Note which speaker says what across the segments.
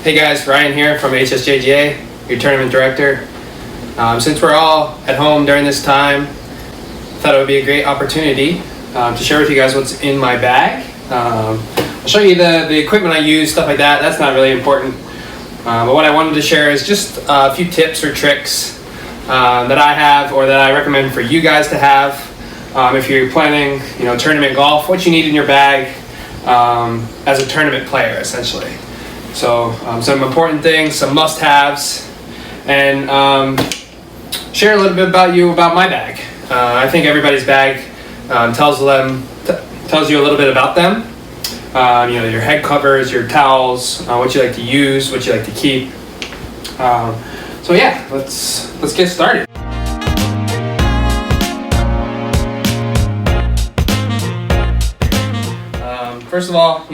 Speaker 1: Hey guys, Ryan here from HSJGA, your tournament director. Since we're all at home during this time, I thought it would be a great opportunity to share with you guys what's in my bag. I'll show you the equipment I use, stuff like that. That's not really important. But what I wanted to share is just a few tips or tricks that I have or that I recommend for you guys to have if you're planning, tournament golf. What you need in your bag as a tournament player, essentially. So some important things, some must-haves, and share a little bit about my bag. I think everybody's bag tells you a little bit about them. Your head covers, your towels, what you like to use, what you like to keep. So yeah, let's get started. First of all,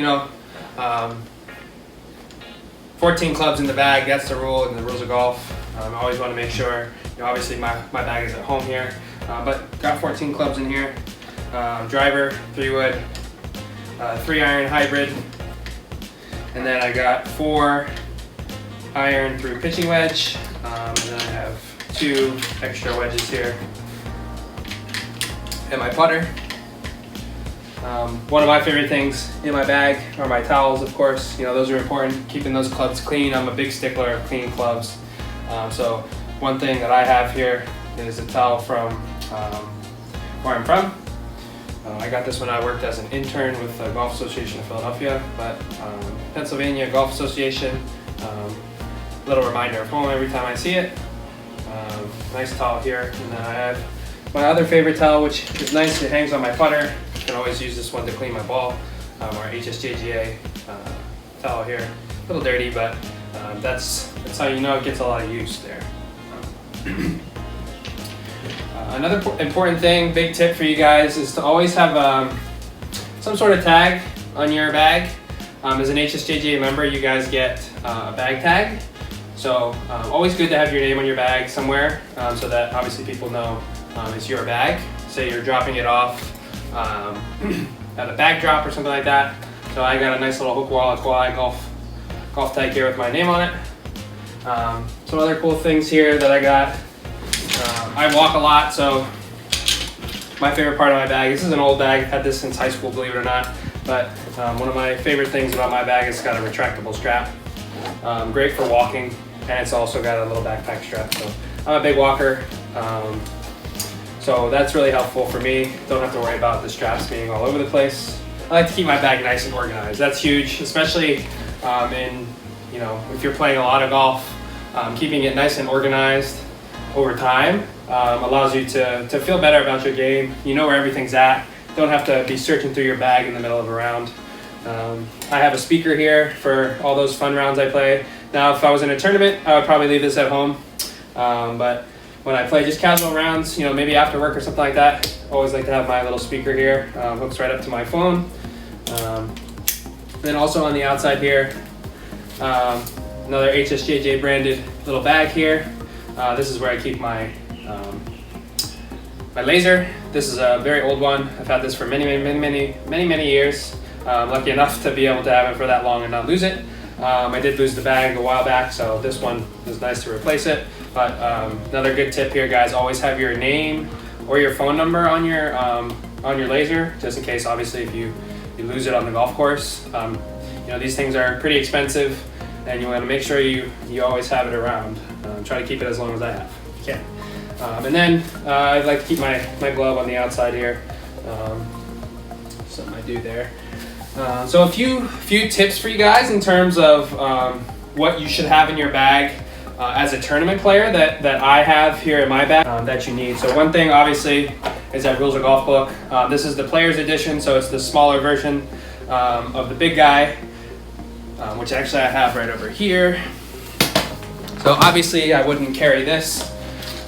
Speaker 1: 14 clubs in the bag, that's the rule in the rules of golf. I always want to make sure, obviously my bag is at home here, but got 14 clubs in here. Driver, 3-wood, 3-iron hybrid, and then I got 4 iron through pitching wedge, and then I have 2 extra wedges here, and my putter. One of my favorite things in my bag are my towels, of course. Those are important, keeping those clubs clean. I'm a big stickler of clean clubs. So one thing that I have here is a towel from where I'm from. I got this when I worked as an intern with the Golf Association of Philadelphia, but Pennsylvania Golf Association. Little reminder of home every time I see it. Nice towel here, and then I have my other favorite towel, which is nice. It hangs on my putter. I can always use this one to clean my ball. Our HSJGA towel here, a little dirty, but that's how you know it gets a lot of use there. Another important thing, big tip for you guys, is to always have some sort of tag on your bag. As an HSJGA member, you guys get a bag tag. So always good to have your name on your bag somewhere, so that obviously people know it's your bag. Say you're dropping it off at a bag drop or something like that. So I got a nice little hook wallet golf tag here with my name on it. Some other cool things here that I got. I walk a lot, so my favorite part of my bag, this is an old bag, I've had this since high school, believe it or not, but one of my favorite things about my bag is it's got a retractable strap. Great for walking, and it's also got a little backpack strap. So I'm a big walker, so that's really helpful for me. Don't have to worry about the straps being all over the place. I like to keep my bag nice and organized. That's huge, especially if you're playing a lot of golf. Keeping it nice and organized over time allows you to feel better about your game. You know where everything's at. Don't have to be searching through your bag in the middle of a round. I have a speaker here for all those fun rounds I play. Now, if I was in a tournament, I would probably leave this at home. But when I play just casual rounds, maybe after work or something like that, I always like to have my little speaker here. Hooks right up to my phone. Then also on the outside here, another HSJJ branded little bag here. This is where I keep my laser. This is a very old one. I've had this for many years. Lucky enough to be able to have it for that long and not lose it. I did lose the bag a while back, so this one is nice to replace it. But another good tip here, guys, always have your name or your phone number on your laser, just in case, obviously, if you lose it on the golf course. These things are pretty expensive, and you want to make sure you always have it around. Try to keep it as long as I have, if you can. And then I like to keep my glove on the outside here. Something I do there. So a few tips for you guys in terms of what you should have in your bag as a tournament player that I have here in my bag that you need. So one thing, obviously, is that Rules of Golf book. This is the Player's Edition, so it's the smaller version of the big guy, which actually I have right over here. So obviously I wouldn't carry this.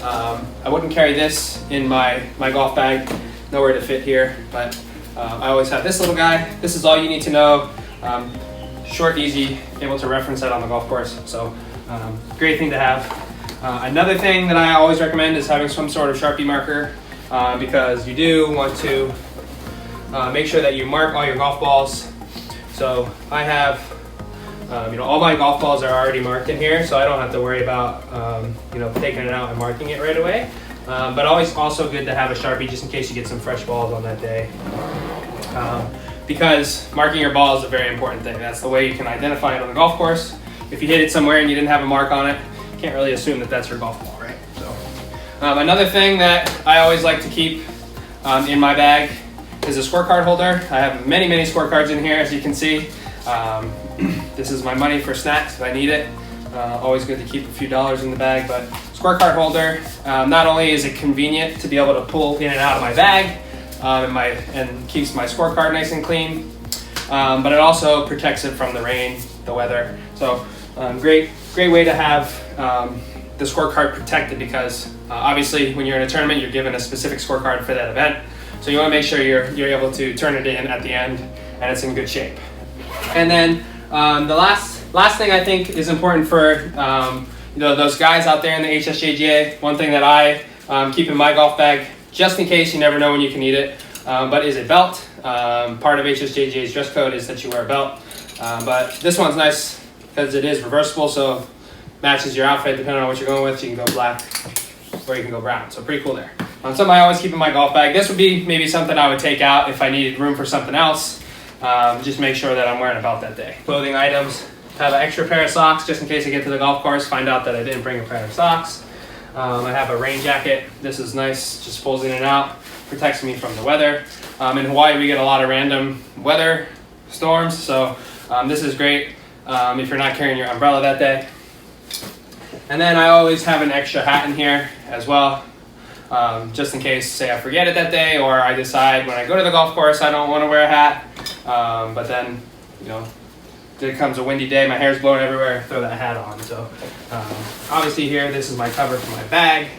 Speaker 1: I wouldn't carry this in my golf bag. Nowhere to fit here, but I always have this little guy. This is all you need to know. Short, easy, able to reference that on the golf course. So great thing to have. Another thing that I always recommend is having some sort of Sharpie marker because you do want to make sure that you mark all your golf balls. So I have All my golf balls are already marked in here, so I don't have to worry about taking it out and marking it right away. But always also good to have a Sharpie just in case you get some fresh balls on that day. Because marking your ball is a very important thing. That's the way you can identify it on the golf course. If you hit it somewhere and you didn't have a mark on it, you can't really assume that that's your golf ball, right? So another thing that I always like to keep in my bag is a scorecard holder. I have many scorecards in here, as you can see. This is my money for snacks if I need it. Always good to keep a few dollars in the bag, but scorecard holder, not only is it convenient to be able to pull in and out of my bag and keeps my scorecard nice and clean, but it also protects it from the rain, the weather. So great way to have the scorecard protected, because obviously when you're in a tournament, you're given a specific scorecard for that event. So you want to make sure you're able to turn it in at the end and it's in good shape. And then the last thing I think is important for those guys out there in the HSJGA. One thing that I keep in my golf bag, just in case, you never know when you can need it, but is a belt. Part of HSJGA's dress code is that you wear a belt, but this one's nice because it is reversible, so matches your outfit depending on what you're going with. You can go black or you can go brown, so pretty cool there. Something I always keep in my golf bag. This would be maybe something I would take out if I needed room for something else. Just make sure that I'm wearing a belt that day. Clothing items. Have an extra pair of socks just in case I get to the golf course, find out that I didn't bring a pair of socks. I have a rain jacket. This is nice, just pulls in and out, protects me from the weather. In Hawaii, we get a lot of random weather storms, so this is great if you're not carrying your umbrella that day. And then I always have an extra hat in here as well, just in case, say I forget it that day, or I decide when I go to the golf course I don't want to wear a hat, but then, there comes a windy day, my hair's blowing everywhere, throw that hat on. So obviously here, this is my cover for my bag,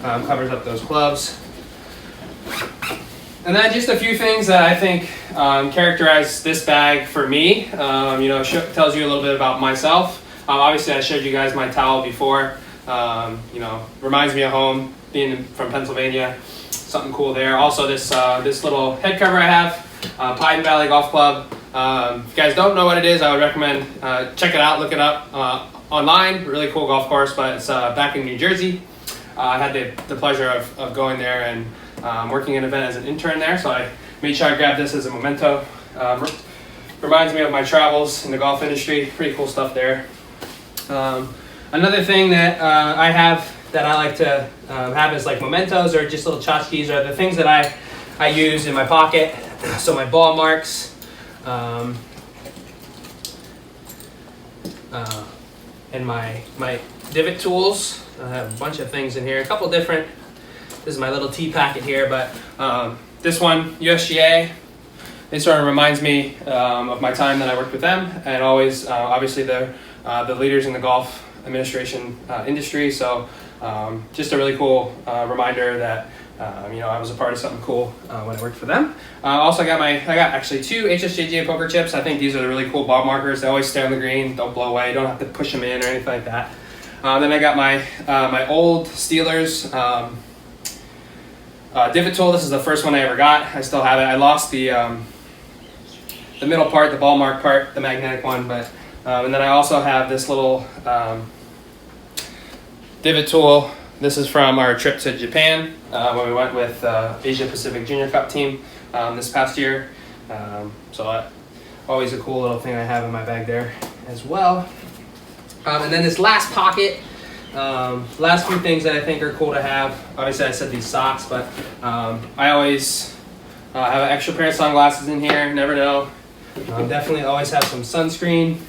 Speaker 1: covers up those gloves. And then just a few things that I think characterize this bag for me, tells you a little bit about myself. Obviously I showed you guys my towel before, reminds me of home, being from Pennsylvania, something cool there. Also this little head cover I have, Pine Valley Golf Club. If you guys don't know what it is, I would recommend check it out, look it up online. Really cool golf course, but it's back in New Jersey. I had the pleasure of going there and working an event as an intern there, so I made sure I grabbed this as a memento. Reminds me of my travels in the golf industry. Pretty cool stuff there. Another thing that I have that I like to have as like mementos or just little tchotchkes are the things that I use in my pocket. So my ball marks, and my divot tools. I have a bunch of things in here, a couple different. This is my little tea packet here, but this one, USGA, it sort of reminds me of my time that I worked with them, and always obviously they're the leaders in the golf administration industry, so just a really cool reminder that I was a part of something cool when I worked for them. Also, I got actually 2 HSJGA poker chips. I think these are the really cool ball markers. They always stay on the green, don't blow away, you don't have to push them in or anything like that. Then I got my old Steelers divot tool. This is the first one I ever got. I still have it. I lost the middle part, the ball mark part, the magnetic one, but and then I also have this little divot tool. This is from our trip to Japan when we went with Asia Pacific Junior Cup team this past year. So always a cool little thing I have in my bag there as well. And then this last pocket, last few things that I think are cool to have. Obviously I said these socks, but I always have an extra pair of sunglasses in here, never know. Definitely always have some sunscreen.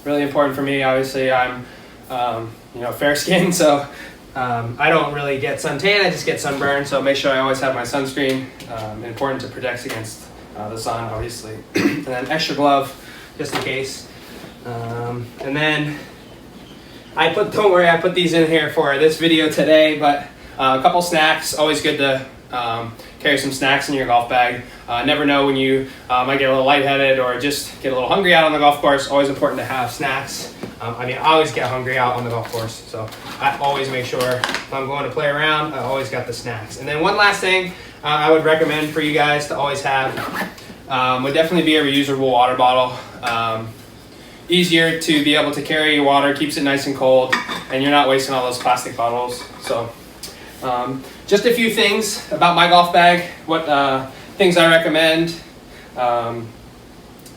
Speaker 1: Really important for me. Obviously I'm fair skinned, so I don't really get suntan, I just get sunburn, so make sure I always have my sunscreen. Important to protect against the sun, obviously. And then extra glove, just in case. And then don't worry, I put these in here for this video today, but a couple snacks, always good to carry some snacks in your golf bag. Never know when you might get a little lightheaded or just get a little hungry out on the golf course. Always important to have snacks. I always get hungry out on the golf course, so I always make sure if I'm going to play around, I always got the snacks. And then one last thing I would recommend for you guys to always have would definitely be a reusable water bottle. easier to be able to carry your water, keeps it nice and cold, and you're not wasting all those plastic bottles. So just a few things about my golf bag, what things I recommend,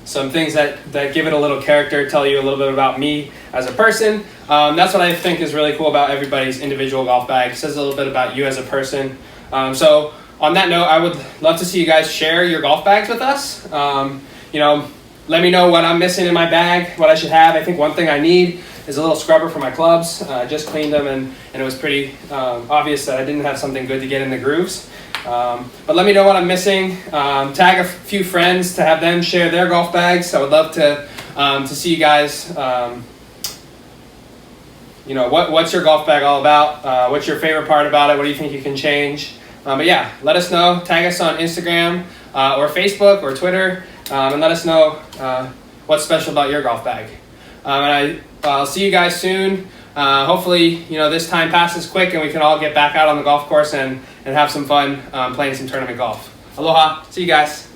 Speaker 1: some things that give it a little character, tell you a little bit about me as a person. That's what I think is really cool about everybody's individual golf bag. It says a little bit about you as a person. So on that note, I would love to see you guys share your golf bags with us. You know, let me know what I'm missing in my bag, what I should have. I think one thing I need is a little scrubber for my clubs. I just cleaned them and it was pretty obvious that I didn't have something good to get in the grooves. But let me know what I'm missing. Tag a few friends to have them share their golf bags. I would love to see you guys. You know, what's your golf bag all about? What's your favorite part about it? What do you think you can change? But yeah, let us know. Tag us on Instagram or Facebook or Twitter, and let us know what's special about your golf bag. And I'll see you guys soon. Hopefully, you know, this time passes quick and we can all get back out on the golf course and have some fun playing some tournament golf. Aloha. See you guys.